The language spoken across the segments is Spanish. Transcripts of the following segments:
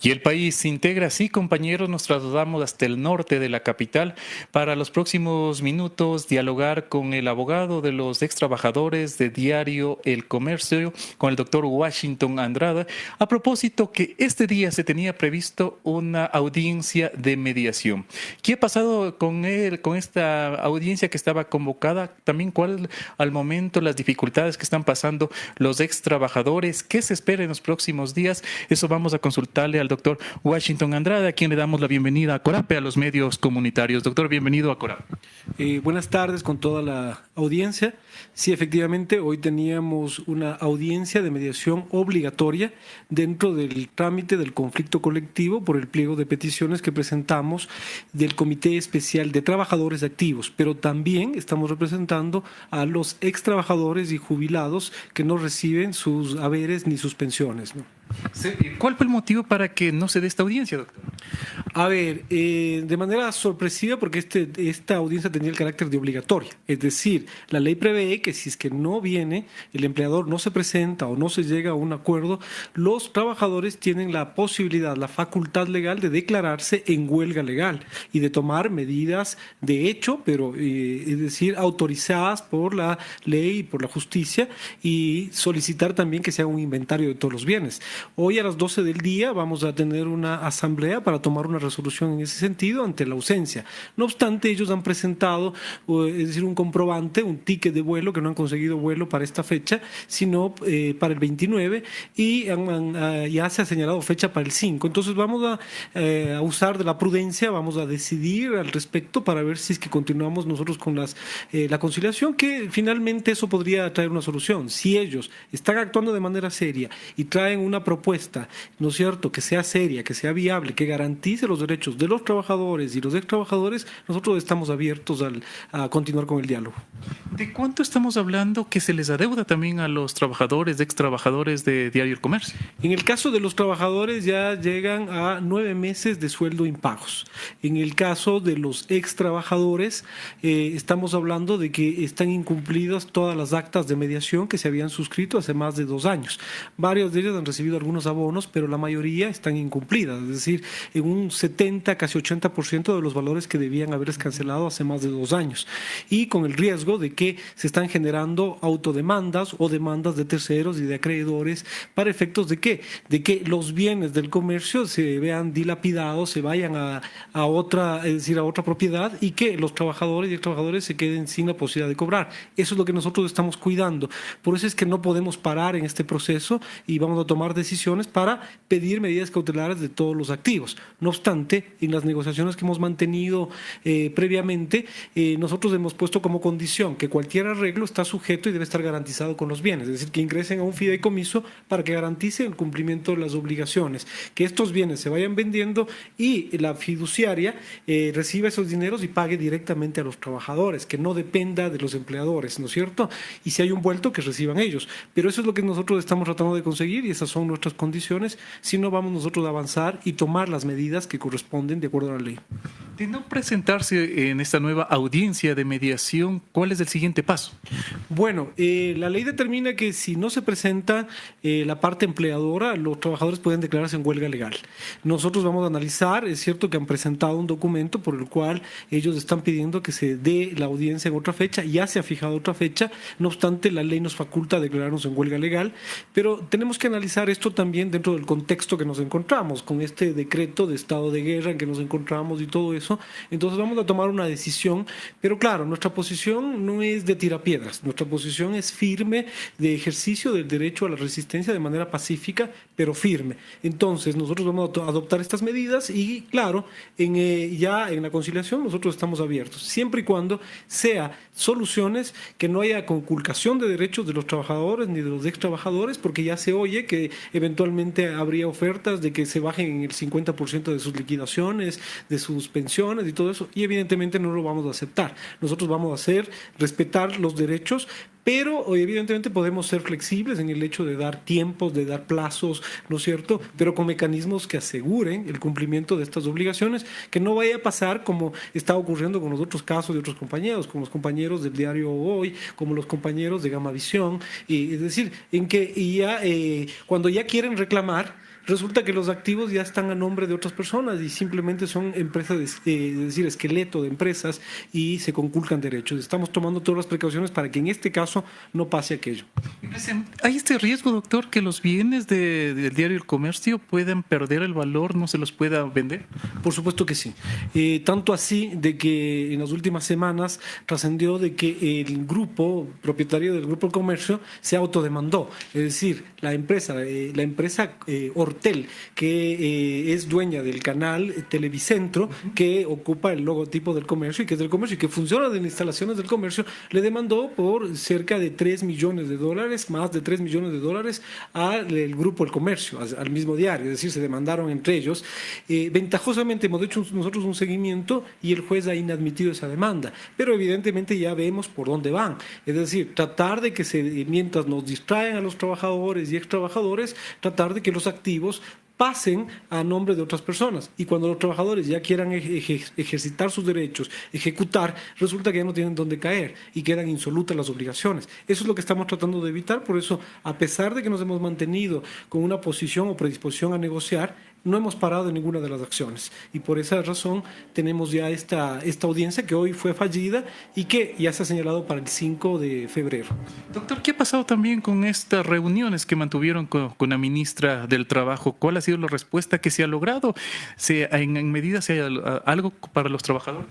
Y el país se integra así, compañeros, nos trasladamos hasta el norte de la capital para los próximos minutos dialogar con el abogado de los ex trabajadores de Diario El Comercio, con el doctor Washington Andrada, a propósito que este día se tenía previsto una audiencia de mediación. ¿Qué ha pasado con él, con esta audiencia que estaba convocada? También cuál al momento las dificultades que están pasando los ex trabajadores, qué se espera en los próximos días. Eso vamos a consultarle al doctor Washington Andrade, a quien le damos la bienvenida a Corape, a los medios comunitarios. Doctor, bienvenido a Corape. Buenas tardes con toda la audiencia. Sí, efectivamente, hoy teníamos una audiencia de mediación obligatoria dentro del trámite del conflicto colectivo por el pliego de peticiones que presentamos del Comité Especial de Trabajadores Activos, pero también estamos representando a los ex trabajadores y jubilados que no reciben sus haberes ni sus pensiones, ¿no? Sí, ¿cuál fue el motivo para que no se dé esta audiencia, doctor? A ver, de manera sorpresiva, porque esta audiencia tenía el carácter de obligatoria. Es decir, la ley prevé que si es que no viene, el empleador no se presenta o no se llega a un acuerdo, los trabajadores tienen la posibilidad, la facultad legal de declararse en huelga legal y de tomar medidas de hecho, pero es decir, autorizadas por la ley y por la justicia, y solicitar también que se haga un inventario de todos los bienes. Hoy a las 12 del día vamos a tener una asamblea para tomar una resolución en ese sentido ante la ausencia. No obstante, ellos han presentado, es decir, un comprobante, un ticket de vuelo, que no han conseguido vuelo para esta fecha, sino para el 29, y ya se ha señalado fecha para el 5. Entonces vamos a usar de la prudencia, vamos a decidir al respecto para ver si es que continuamos nosotros con la conciliación, que finalmente eso podría traer una solución. Si ellos están actuando de manera seria y traen una propuesta, ¿no es cierto?, que sea seria, que sea viable, que garantice los derechos de los trabajadores y los ex trabajadores, nosotros estamos abiertos a continuar con el diálogo. ¿De cuánto estamos hablando que se les adeuda también a los trabajadores, ex trabajadores de Diario El Comercio? En el caso de los trabajadores ya llegan a 9 meses de sueldo impagos. En el caso de los ex trabajadores estamos hablando de que están incumplidas todas las actas de mediación que se habían suscrito hace más de 2 años. Varios de ellos han recibido algunos abonos, pero la mayoría están incumplidas, es decir, en un 70, casi 80% de los valores que debían haberles cancelado hace más de 2 años. Y con el riesgo de que se están generando autodemandas o demandas de terceros y de acreedores para efectos de ¿qué? De que los bienes del comercio se vean dilapidados, se vayan a otra, es decir, a otra propiedad, y que los trabajadores y los trabajadores se queden sin la posibilidad de cobrar. Eso es lo que nosotros estamos cuidando. Por eso es que no podemos parar en este proceso y vamos a tomar decisiones para pedir medidas cautelares de todos los activos. No obstante, en las negociaciones que hemos mantenido previamente, nosotros hemos puesto como condición que cualquier arreglo está sujeto y debe estar garantizado con los bienes, es decir, que ingresen a un fideicomiso para que garantice el cumplimiento de las obligaciones, que estos bienes se vayan vendiendo y la fiduciaria reciba esos dineros y pague directamente a los trabajadores, que no dependa de los empleadores, ¿no es cierto? Y si hay un vuelto, que reciban ellos. Pero eso es lo que nosotros estamos tratando de conseguir y esas son nuestras condiciones, si no vamos nosotros a avanzar y tomar las medidas que corresponden de acuerdo a la ley. De no presentarse en esta nueva audiencia de mediación, ¿cuál es el siguiente paso? Bueno, la ley determina que si no se presenta la parte empleadora, los trabajadores pueden declararse en huelga legal. Nosotros vamos a analizar, es cierto que han presentado un documento por el cual ellos están pidiendo que se dé la audiencia en otra fecha, ya se ha fijado otra fecha, no obstante la ley nos faculta declararnos en huelga legal, pero tenemos que analizar esto también dentro del contexto que nos encontramos, con este decreto de estado de guerra en que nos encontramos y todo eso. Entonces vamos a tomar una decisión, pero claro, nuestra posición no es de tirapiedras, nuestra posición es firme, de ejercicio del derecho a la resistencia de manera pacífica, pero firme. Entonces nosotros vamos a adoptar estas medidas y claro, ya en la conciliación nosotros estamos abiertos, siempre y cuando sea soluciones que no haya conculcación de derechos de los trabajadores ni de los ex trabajadores, porque ya se oye que eventualmente habría ofertas de que se bajen en el 50% de sus liquidaciones, de sus pensiones y todo eso, y evidentemente no lo vamos a aceptar. Nosotros vamos a hacer respetar los derechos, pero evidentemente podemos ser flexibles en el hecho de dar tiempos, de dar plazos, ¿no es cierto?, pero con mecanismos que aseguren el cumplimiento de estas obligaciones, que no vaya a pasar como está ocurriendo con los otros casos de otros compañeros, como los compañeros del diario Hoy, como los compañeros de Gamavisión, es decir, en que ya, cuando ya quieren reclamar, Resulta que los activos ya están a nombre de otras personas y simplemente son empresas, es decir, esqueleto de empresas, y se conculcan derechos. Estamos tomando todas las precauciones para que en este caso no pase aquello. ¿Hay este riesgo, doctor, que los bienes del diario El Comercio puedan perder el valor, no se los pueda vender? Por supuesto que sí. Tanto así de que en las últimas semanas trascendió de que el grupo propietario del Grupo El Comercio se autodemandó. Es decir, la empresa Ortel, que es dueña del canal Televicentro, que ocupa el logotipo del comercio y que es del comercio y que funciona de las instalaciones del comercio, le demandó por cerca de $3 millones, más de $3 millones al Grupo El Comercio, al mismo diario. Es decir, se demandaron entre ellos. Ventajosamente hemos hecho nosotros un seguimiento y el juez ha inadmitido esa demanda, pero evidentemente ya vemos por dónde van. Es decir, tratar de que mientras nos distraen a los trabajadores y extrabajadores, tratar de que los activos pasen a nombre de otras personas. Y cuando los trabajadores ya quieran ejercitar sus derechos, ejecutar, resulta que ya no tienen dónde caer y quedan insolutas las obligaciones. Eso es lo que estamos tratando de evitar. Por eso, a pesar de que nos hemos mantenido con una posición o predisposición a negociar, no hemos parado en ninguna de las acciones. Y por esa razón tenemos ya esta audiencia que hoy fue fallida y que ya se ha señalado para el 5 de febrero. Doctor, ¿qué ha pasado también con estas reuniones que mantuvieron con la ministra del Trabajo? ¿Cuál ha sido la respuesta que se ha logrado? ¿En medida se hay algo para los trabajadores?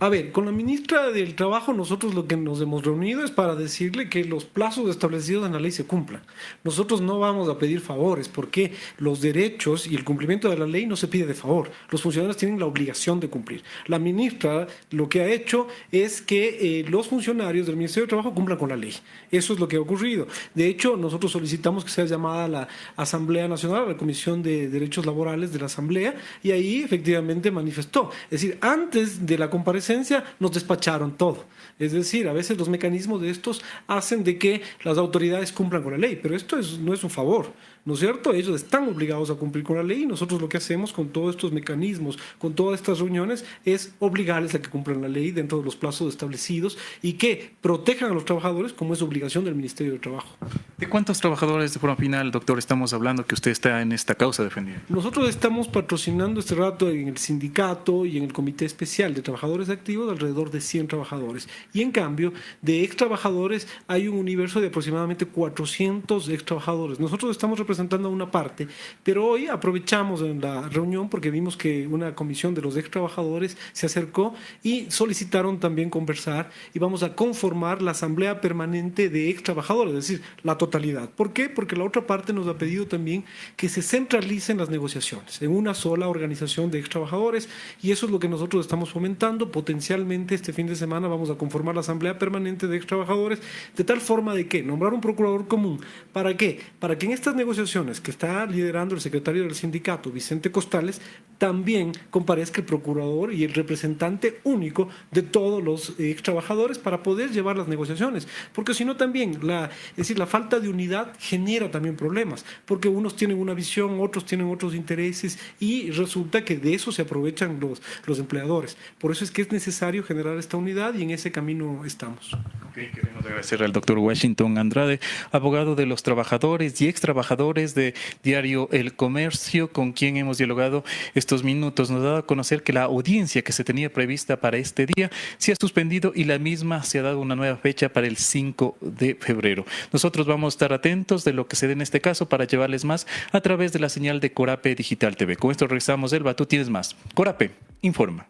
A ver, con la ministra del Trabajo nosotros lo que nos hemos reunido es para decirle que los plazos establecidos en la ley se cumplan. Nosotros no vamos a pedir favores porque los derechos y el cumplimiento de la ley no se pide de favor. Los funcionarios tienen la obligación de cumplir. La ministra lo que ha hecho es que los funcionarios del Ministerio de Trabajo cumplan con la ley. Eso es lo que ha ocurrido. De hecho, nosotros solicitamos que sea llamada a la Asamblea Nacional, a la Comisión de Derechos Laborales de la Asamblea, y ahí efectivamente manifestó. Es decir, antes de la comparecencia nos despacharon todo. Es decir, a veces los mecanismos de estos hacen de que las autoridades cumplan con la ley, pero esto no es un favor, ¿no es cierto? Ellos están obligados a cumplir con la ley y nosotros lo que hacemos con todos estos mecanismos, con todas estas reuniones, es obligarles a que cumplan la ley dentro de los plazos establecidos y que protejan a los trabajadores como es obligación del Ministerio de Trabajo. ¿De cuántos trabajadores de forma final, doctor, estamos hablando que usted está en esta causa defendiendo? Nosotros estamos patrocinando este rato en el sindicato y en el Comité Especial de Trabajadores Activos alrededor de 100 trabajadores. Y en cambio, de ex trabajadores hay un universo de aproximadamente 400 ex trabajadores. Nosotros estamos representando a una parte, pero hoy aprovechamos en la reunión porque vimos que una comisión de los ex trabajadores se acercó y solicitaron también conversar y vamos a conformar la asamblea permanente de ex trabajadores, es decir, la totalidad. ¿Por qué? Porque la otra parte nos ha pedido también que se centralicen las negociaciones en una sola organización de ex trabajadores y eso es lo que nosotros estamos fomentando. Potencialmente este fin de semana vamos a conformar la asamblea permanente de ex trabajadores de tal forma de que nombrar un procurador común. ¿Para qué? Para que en estas negociaciones que está liderando el secretario del sindicato, Vicente Costales, también comparezca el procurador y el representante único de todos los ex trabajadores para poder llevar las negociaciones. Porque si no también, es decir, la falta de unidad genera también problemas, porque unos tienen una visión, otros tienen otros intereses y resulta que de eso se aprovechan los empleadores. Por eso es que es necesario generar esta unidad y en ese camino estamos. Queremos agradecer al doctor Washington Andrade, abogado de los trabajadores y ex trabajadores de Diario El Comercio, con quien hemos dialogado estos minutos. Nos ha dado a conocer que la audiencia que se tenía prevista para este día se ha suspendido y la misma se ha dado una nueva fecha para el 5 de febrero. Nosotros vamos a estar atentos de lo que se dé en este caso para llevarles más a través de la señal de Corape Digital TV. Con esto regresamos, Elba, tú tienes más. Corape, informa.